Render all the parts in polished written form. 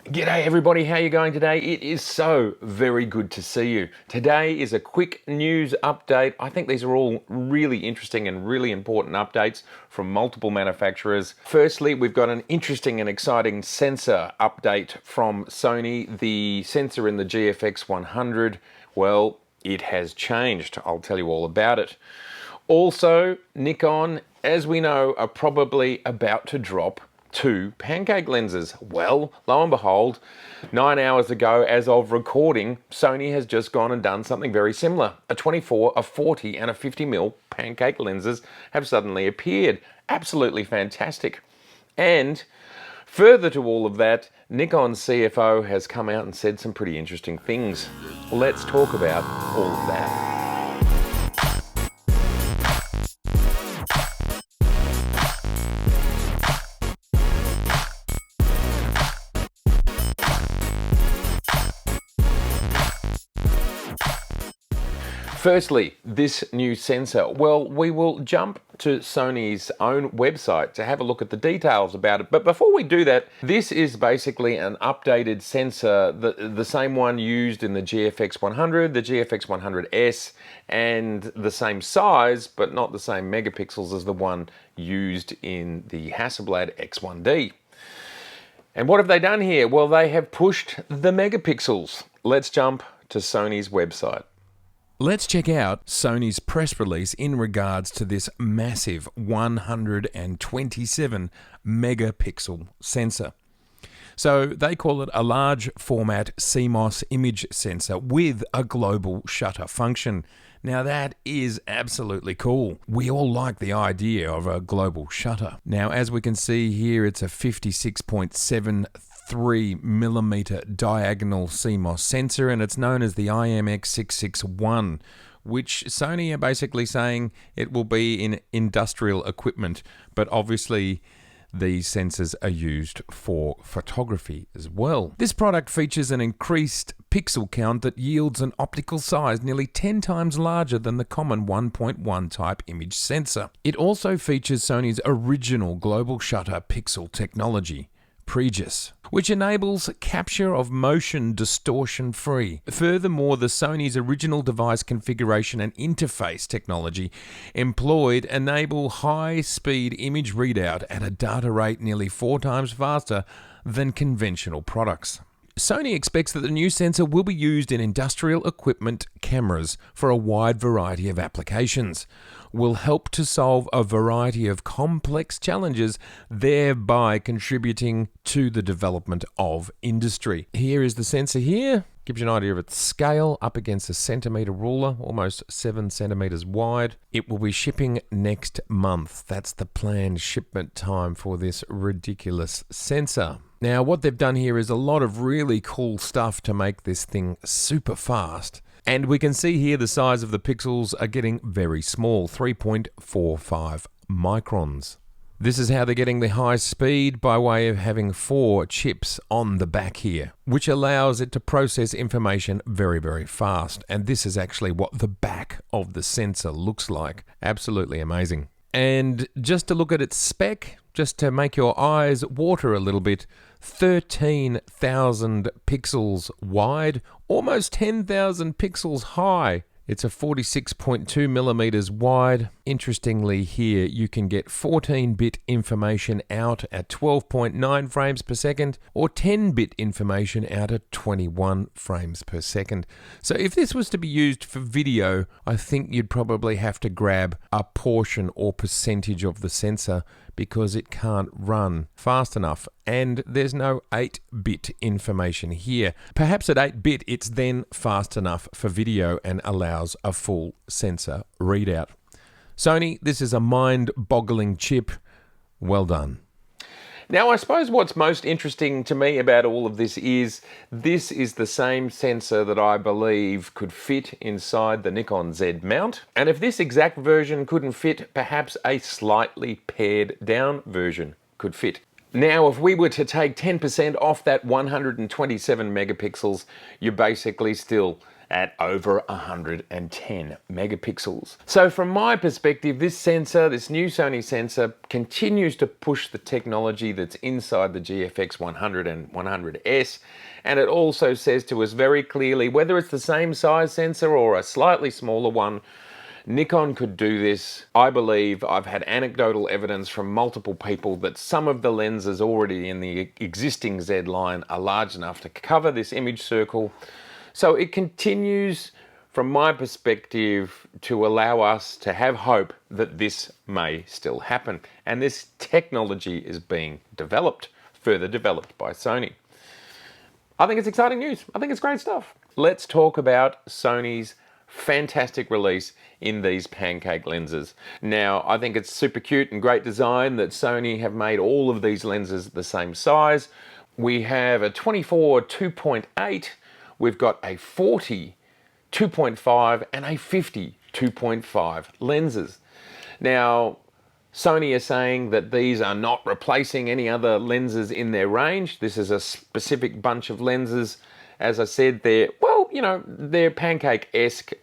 G'day everybody, how are you going today? It is so very good to see you. Today is a quick news update. I think these are all really interesting and really important updates from multiple manufacturers. Firstly, we've got an interesting and exciting sensor update from Sony. The sensor in the GFX-100, well, it has changed. I'll tell you all about it. Also, Nikon, as we know, are probably about to drop two Pancake lenses. Well, lo and behold, 9 hours ago as of recording, Sony has just gone and done something very similar. A 24, a 40 and a 50mm Pancake lenses have suddenly appeared. Absolutely fantastic. And further to all of that, Nikon's CFO has come out and said some pretty interesting things. Let's talk about all of that. Firstly, this new sensor. Well, we will jump to Sony's own website to have a look at the details about it. But before we do that, this is basically an updated sensor, the same one used in the GFX-100, the GFX-100S, and the same size, but not the same megapixels as the one used in the Hasselblad X1D. And what have they done here? Well, they have pushed the megapixels. Let's jump to Sony's website. Let's check out Sony's press release in regards to this massive 127 megapixel sensor. So they call it a large format CMOS image sensor with a global shutter function. Now that is absolutely cool. We all like the idea of a global shutter. Now as we can see here, it's a 56.73mm diagonal CMOS sensor, and it's known as the IMX661, which Sony are basically saying it will be in industrial equipment, but obviously these sensors are used for photography as well. This product features an increased pixel count that yields an optical size nearly 10 times larger than the common 1.1 type image sensor. It also features Sony's original global shutter pixel technology, Pregis, which enables capture of motion distortion free. Furthermore, the Sony's original device configuration and interface technology employed enable high-speed image readout at a data rate nearly 4 times faster than conventional products. Sony expects that the new sensor will be used in industrial equipment cameras for a wide variety of applications, will help to solve a variety of complex challenges, thereby contributing to the development of industry. Here is the sensor here. Gives you an idea of its scale up against a centimeter ruler, almost 7 centimeters wide. It will be shipping next month. That's the planned shipment time for this ridiculous sensor. Now, what they've done here is a lot of really cool stuff to make this thing super fast. And we can see here the size of the pixels are getting very small, 3.45 microns. This is how they're getting the high speed by way of having 4 chips on the back here, which allows it to process information very, very fast. And this is actually what the back of the sensor looks like. Absolutely amazing. And just to look at its spec, just to make your eyes water a little bit, 13,000 pixels wide, almost 10,000 pixels high. It's a 46.2 millimeters wide. Interestingly here, you can get 14-bit information out at 12.9 frames per second or 10-bit information out at 21 frames per second. So if this was to be used for video, I think you'd probably have to grab a portion or percentage of the sensor because it can't run fast enough, and there's no 8-bit information here. Perhaps at 8-bit it's then fast enough for video and allows a full sensor readout. Sony, this is a mind-boggling chip. Well done. Now, I suppose what's most interesting to me about all of this is the same sensor that I believe could fit inside the Nikon Z mount. And if this exact version couldn't fit, perhaps a slightly pared down version could fit. Now, if we were to take 10% off that 127 megapixels, you're basically still at over 110 megapixels. So from my perspective, this sensor, this new Sony sensor, continues to push the technology that's inside the GFX 100 and 100S, and it also says to us very clearly, whether it's the same size sensor or a slightly smaller one, Nikon could do this. I believe I've had anecdotal evidence from multiple people that some of the lenses already in the existing Z line are large enough to cover this image circle. So it continues, from my perspective, to allow us to have hope that this may still happen. And this technology is being developed, further developed by Sony. I think it's exciting news. I think it's great stuff. Let's talk about Sony's fantastic release in these Pancake lenses. Now, I think it's super cute and great design that Sony have made all of these lenses the same size. We have a 24 2.8, we've got a 40 2.5 and a 50 2.5 lenses. Now, Sony is saying that these are not replacing any other lenses in their range. This is a specific bunch of lenses. As I said, they're Pancake-esque.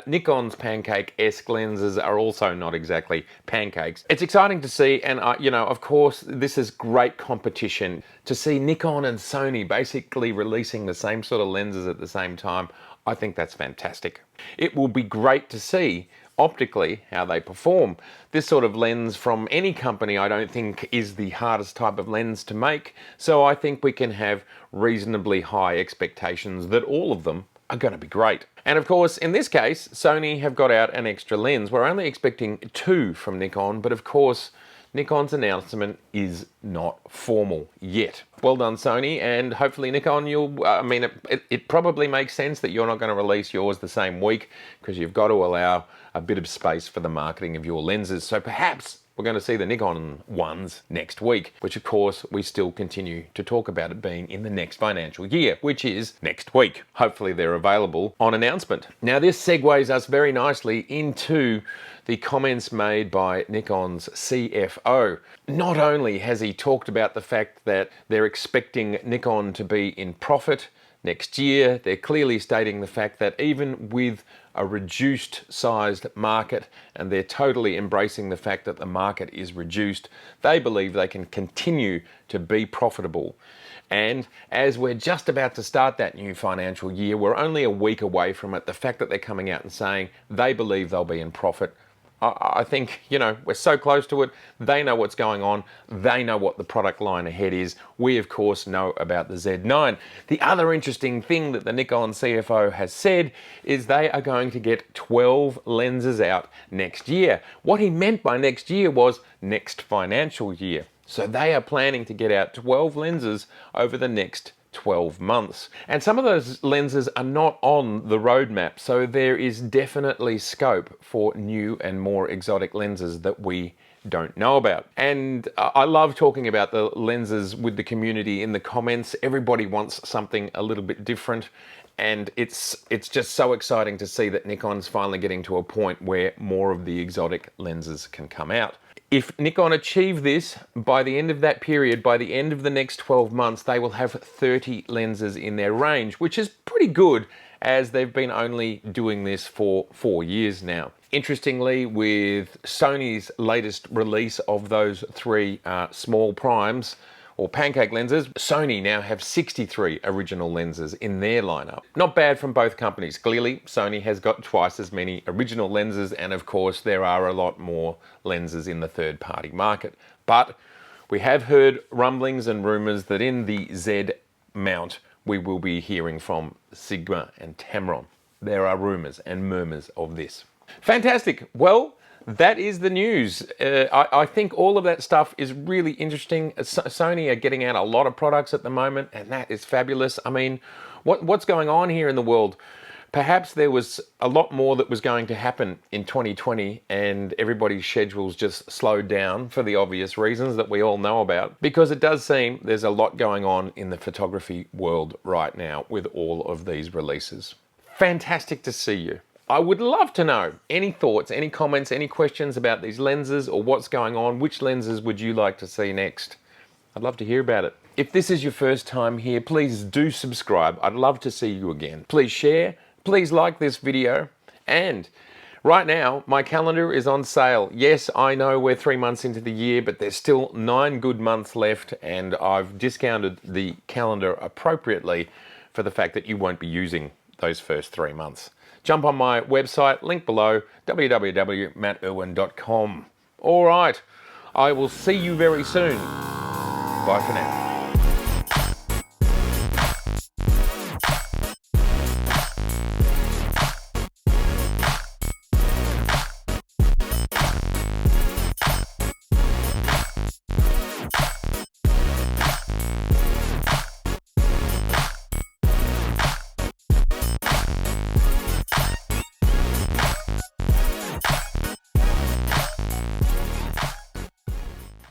Nikon's Pancake-esque lenses are also not exactly pancakes. It's exciting to see, and of course, this is great competition. To see Nikon and Sony basically releasing the same sort of lenses at the same time, I think that's fantastic. It will be great to see optically how they perform. This sort of lens from any company I don't think is the hardest type of lens to make, so I think we can have reasonably high expectations that all of them are going to be great. And of course, in this case, Sony have got out an extra lens. We're only expecting 2 from Nikon, but of course, Nikon's announcement is not formal yet. Well done, Sony, and hopefully Nikon, it probably makes sense that you're not going to release yours the same week because you've got to allow a bit of space for the marketing of your lenses. So perhaps we're going to see the Nikon ones next week, which of course we still continue to talk about it being in the next financial year, which is next week. Hopefully they're available on announcement. Now this segues us very nicely into the comments made by Nikon's CFO. Not only has he talked about the fact that they're expecting Nikon to be in profit next year, they're clearly stating the fact that even with a reduced sized market, and they're totally embracing the fact that the market is reduced, they believe they can continue to be profitable. And as we're just about to start that new financial year, we're only a week away from it, the fact that they're coming out and saying they believe they'll be in profit, I think, we're so close to it. They know what's going on. They know what the product line ahead is. We, of course, know about the Z9. The other interesting thing that the Nikon CFO has said is they are going to get 12 lenses out next year. What he meant by next year was next financial year. So they are planning to get out 12 lenses over the next 12 months. And some of those lenses are not on the roadmap, so there is definitely scope for new and more exotic lenses that we don't know about. And I love talking about the lenses with the community in the comments. Everybody wants something a little bit different, and it's just so exciting to see that Nikon's finally getting to a point where more of the exotic lenses can come out. If Nikon achieve this, by the end of that period, by the end of the next 12 months, they will have 30 lenses in their range, which is pretty good as they've been only doing this for 4 years now. Interestingly, with Sony's latest release of those 3 small primes, or Pancake lenses, Sony now have 63 original lenses in their lineup. Not bad from both companies. Clearly, Sony has got twice as many original lenses, and of course, there are a lot more lenses in the third-party market. But we have heard rumblings and rumors that in the Z mount, we will be hearing from Sigma and Tamron. There are rumors and murmurs of this. Fantastic. Well, that is the news. I think all of that stuff is really interesting. Sony are getting out a lot of products at the moment, and that is fabulous. I mean, what's going on here in the world? Perhaps there was a lot more that was going to happen in 2020, and everybody's schedules just slowed down for the obvious reasons that we all know about, because it does seem there's a lot going on in the photography world right now with all of these releases. Fantastic to see you. I would love to know any thoughts, any comments, any questions about these lenses or what's going on. Which lenses would you like to see next? I'd love to hear about it. If this is your first time here, please do subscribe. I'd love to see you again. Please share, please like this video. And right now, my calendar is on sale. Yes, I know we're 3 months into the year, but there's still 9 good months left, and I've discounted the calendar appropriately for the fact that you won't be using those first 3 months. Jump on my website, link below, www.mattirwin.com. All right, I will see you very soon. Bye for now.